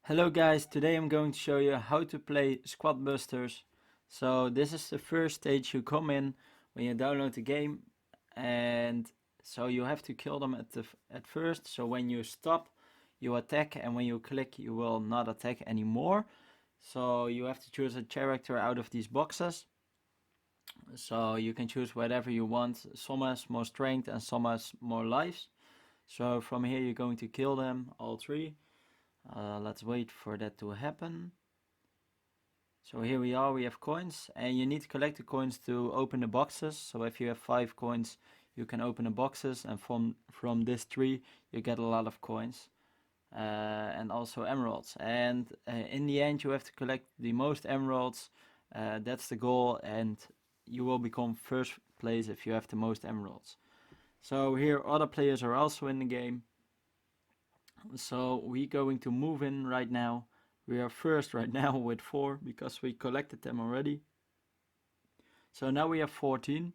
Hello guys, today I'm going to show you how to play Squad Busters. So this is the first stage you come in when you download the game, and so you have to kill them at first. So when you stop, you attack, and when you click, you will not attack anymore. So you have to choose a character out of these boxes. So you can choose whatever you want. Some has more strength and some has more lives. So from here you're going to kill them, all three. Let's wait for that to happen. So here we are, we have coins, and you need to collect the coins to open the boxes. So if you have 5 coins, you can open the boxes, and from this tree you get a lot of coins. And also emeralds. And in the end you have to collect the most emeralds. That's the goal, and you will become first place if you have the most emeralds. So here other players are also in the game. So we're going to move in right now. We are first right now with 4 because we collected them already. So now we have 14,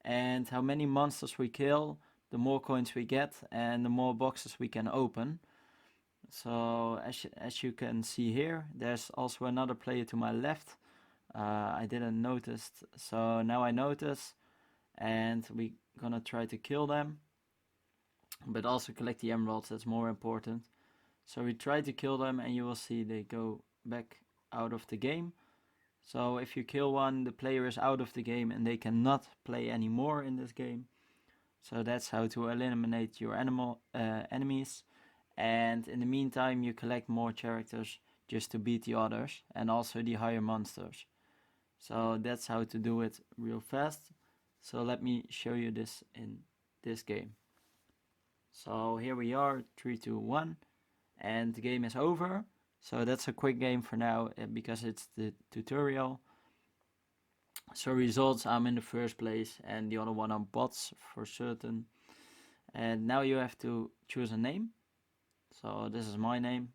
and how many monsters we kill, the more coins we get and the more boxes we can open. So as you can see here, there's also another player to my left. I didn't notice, so now I notice, and we gonna try to kill them, but also collect the emeralds, that's more important. So we try to kill them, and you will see they go back out of the game. So if you kill one, the player is out of the game and they cannot play anymore in this game. So that's how to eliminate your enemies. And in the meantime, you collect more characters just to beat the others, and also the higher monsters. So that's how to do it real fast. So let me show you this in this game. So here we are, 3, 2, 1, and the game is over. So that's a quick game for now because it's the tutorial. So results, I'm in the first place and the other one are bots for certain. And now you have to choose a name. So this is my name,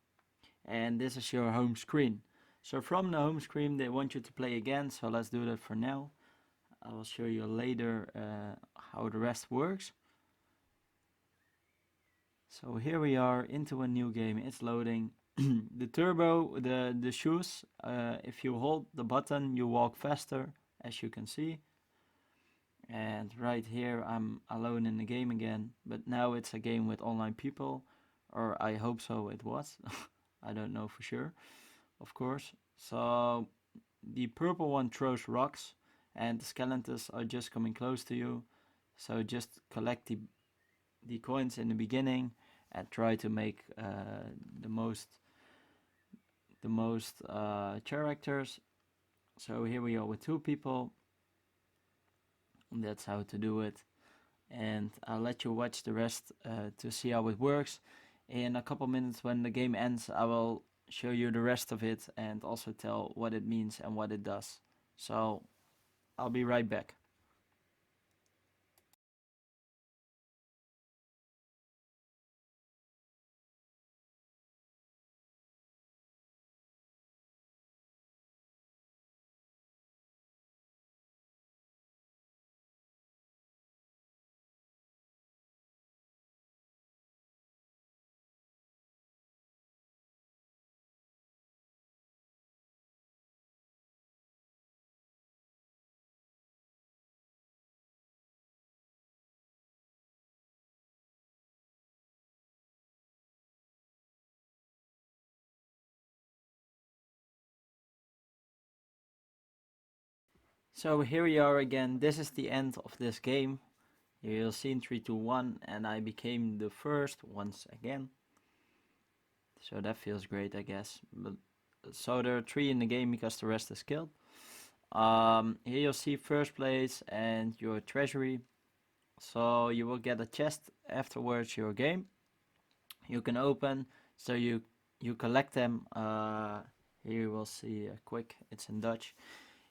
and this is your home screen. So from the home screen they want you to play again, so let's do that for now. I will show you later how the rest works. So here we are into a new game, it's loading. The turbo, the shoes, if you hold the button you walk faster, as you can see. And right here I'm alone in the game again, but now it's a game with online people, or I hope so it was. I don't know for sure, of course. So the purple one throws rocks, and the skeletons are just coming close to you. So just collect the coins in the beginning and try to make the most characters. So here we are with 2 people. And that's how to do it. And I'll let you watch the rest to see how it works. In a couple minutes when the game ends, I will show you the rest of it and also tell what it means and what it does. So I'll be right back. So here we are again. This is the end of this game. You'll see in 3, 2, 1, and I became the first once again. So that feels great, I guess. But so there are 3 in the game because the rest is killed. Here you'll see first place and your treasury. So you will get a chest afterwards your game. You can open, so you collect them. Here you will see quick, it's in Dutch.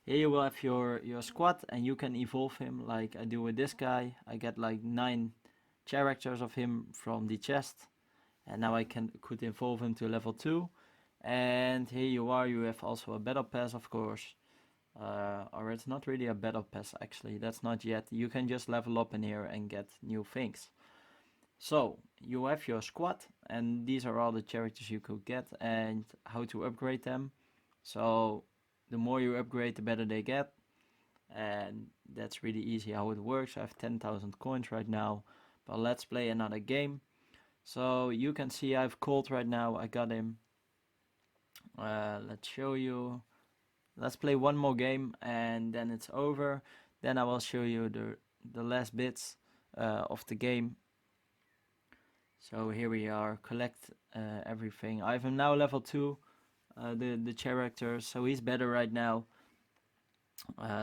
Here you will have your squad, and you can evolve him like I do with this guy. I get like 9 characters of him from the chest, and now I could evolve him to level 2. And here you are, you have also a battle pass, of course. Or it's not really a battle pass actually, that's not yet. You can just level up in here and get new things. So you have your squad, and these are all the characters you could get and how to upgrade them. So the more you upgrade, the better they get, and that's really easy how it works. I have 10,000 coins right now, but let's play another game. So you can see I have Colt right now. I got him. Let's show you. Let's play one more game and then it's over. Then I will show you the last bits of the game. So here we are. Collect everything. I have him now level 2. The character, so he's better right now.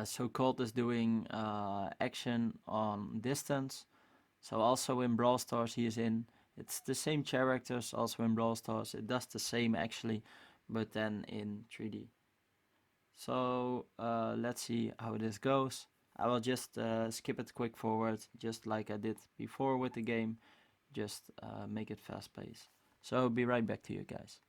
So Colt is doing action on distance. So also in Brawl Stars he is in. It's the same characters also in Brawl Stars. It does the same actually, but then in 3D. So let's see how this goes. I will just skip it quick forward, just like I did before with the game. Just make it fast paced. So be right back to you guys.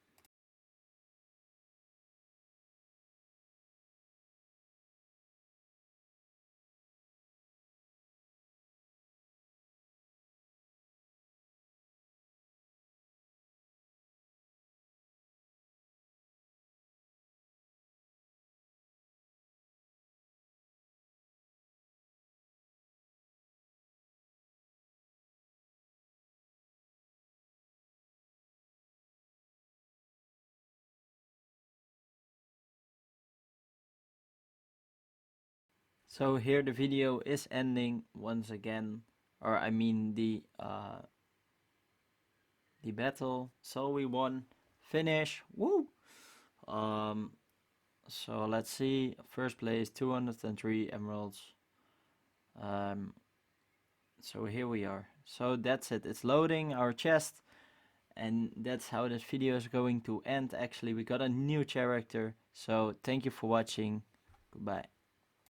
So here the video is ending once again, or I mean the battle. So we won. Finish. Woo! Um, so let's see. First place, 203 emeralds. So here we are. So that's it. It's loading our chest. And that's how this video is going to end. Actually, we got a new character. So thank you for watching. Goodbye.